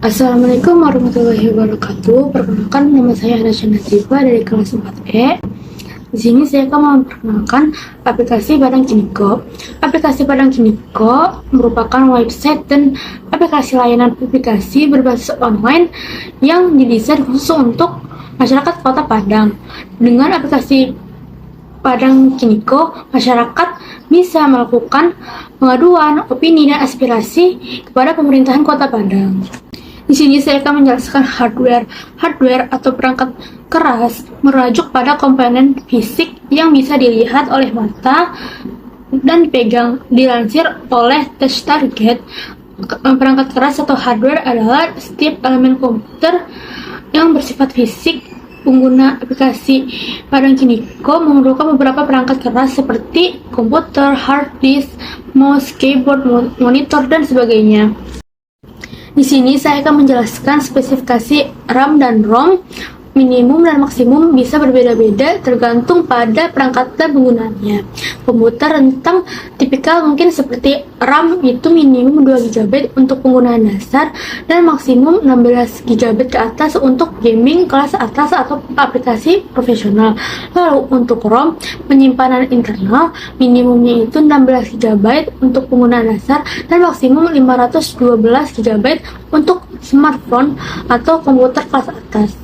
Assalamualaikum warahmatullahi wabarakatuh. Perkenalkan, nama saya Anasya Nazifa dari kelas 4E. Di sini saya akan memperkenalkan aplikasi Padang Kiniko. Aplikasi Padang Kiniko merupakan website dan aplikasi layanan publikasi berbasis online yang didesain khusus untuk masyarakat Kota Padang. Dengan aplikasi Padang Kiniko, masyarakat bisa melakukan pengaduan, opini, dan aspirasi kepada pemerintahan Kota Padang. Di sini saya akan menjelaskan hardware. Hardware atau perangkat keras merujuk pada komponen fisik yang bisa dilihat oleh mata dan dipegang. Dilansir oleh Test Target, perangkat keras atau hardware adalah setiap elemen komputer yang bersifat fisik. Pengguna aplikasi Padang Kiniko memerlukan beberapa perangkat keras seperti komputer, hard disk, mouse, keyboard, monitor, dan sebagainya. Di sini saya akan menjelaskan spesifikasi RAM dan ROM. Minimum dan maksimum bisa berbeda-beda tergantung pada perangkat dan penggunanya. Komputer rentang tipikal mungkin seperti RAM itu minimum 2 GB untuk penggunaan dasar dan maksimum 16 GB ke atas untuk gaming kelas atas atau aplikasi profesional. Lalu untuk ROM, penyimpanan internal minimumnya itu 16 GB untuk penggunaan dasar dan maksimum 512 GB untuk smartphone atau komputer kelas atas.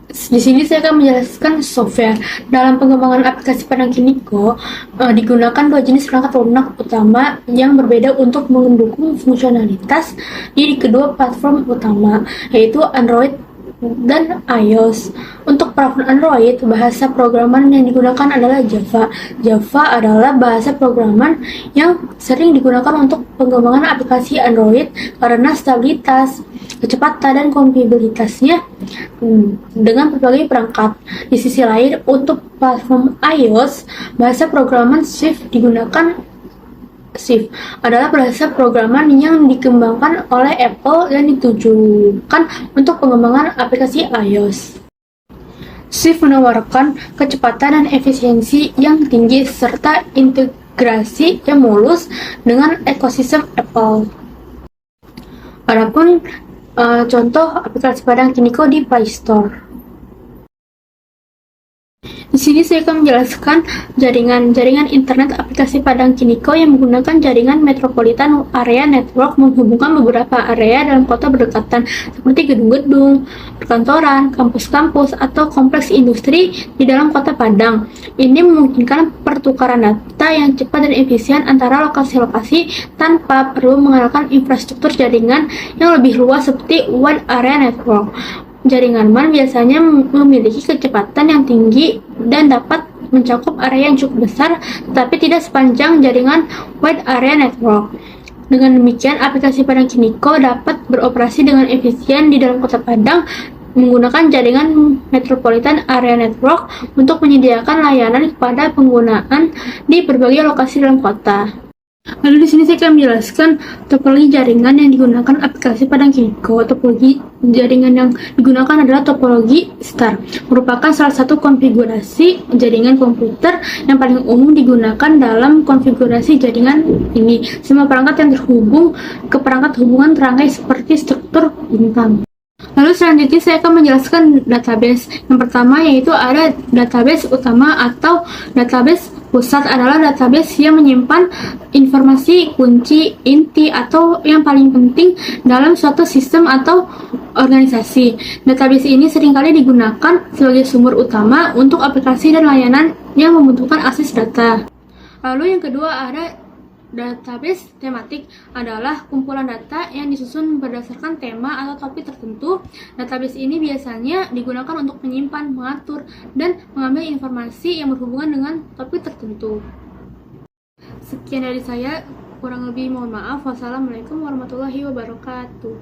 Di sini saya akan menjelaskan software. Dalam pengembangan aplikasi Padang Kiniko digunakan dua jenis perangkat lunak utama yang berbeda untuk mendukung fungsionalitas di kedua platform utama, yaitu Android dan iOS. Untuk platform Android, bahasa programan yang digunakan adalah Java. Java adalah bahasa programan yang sering digunakan untuk pengembangan aplikasi Android karena stabilitas, kecepatan, dan kompatibilitasnya dengan berbagai perangkat. Di sisi lain, untuk platform iOS, bahasa programan Swift digunakan. Swift adalah bahasa programan yang dikembangkan oleh Apple dan ditujukan untuk pengembangan aplikasi iOS. Swift menawarkan kecepatan dan efisiensi yang tinggi serta integrasi yang mulus dengan ekosistem Apple. Adapun contoh aplikasi Padang Kiniko di Play Store. Di sini saya akan menjelaskan jaringan internet aplikasi Padang Kiniko yang menggunakan jaringan Metropolitan Area Network menghubungkan beberapa area dalam kota berdekatan seperti gedung-gedung, perkantoran, kampus-kampus, atau kompleks industri di dalam kota Padang. Ini memungkinkan pertukaran data yang cepat dan efisien antara lokasi-lokasi tanpa perlu mengandalkan infrastruktur jaringan yang lebih luas seperti Wide Area Network. Jaringan WAN biasanya memiliki kecepatan yang tinggi dan dapat mencakup area yang cukup besar, tetapi tidak sepanjang jaringan Wide Area Network. Dengan demikian, aplikasi Padang Kiniko dapat beroperasi dengan efisien di dalam kota Padang menggunakan jaringan Metropolitan Area Network untuk menyediakan layanan kepada penggunaan di berbagai lokasi dalam kota. Lalu di sini saya akan menjelaskan topologi jaringan yang digunakan aplikasi Padang Kiniko. Topologi jaringan yang digunakan adalah topologi star, merupakan salah satu konfigurasi jaringan komputer yang paling umum digunakan dalam konfigurasi jaringan ini. Semua perangkat yang terhubung ke perangkat hubungan terangkai seperti struktur bintang. Lalu selanjutnya saya akan menjelaskan database. Yang pertama yaitu ada database utama atau database pusat adalah database yang menyimpan informasi kunci, inti, atau yang paling penting dalam suatu sistem atau organisasi. Database ini seringkali digunakan sebagai sumber utama untuk aplikasi dan layanan yang membutuhkan akses data. Lalu yang kedua ada database tematik, adalah kumpulan data yang disusun berdasarkan tema atau topik tertentu. Database ini biasanya digunakan untuk menyimpan, mengatur, dan mengambil informasi yang berhubungan dengan topik tertentu. Sekian dari saya, kurang lebih mohon maaf. Wassalamualaikum warahmatullahi wabarakatuh.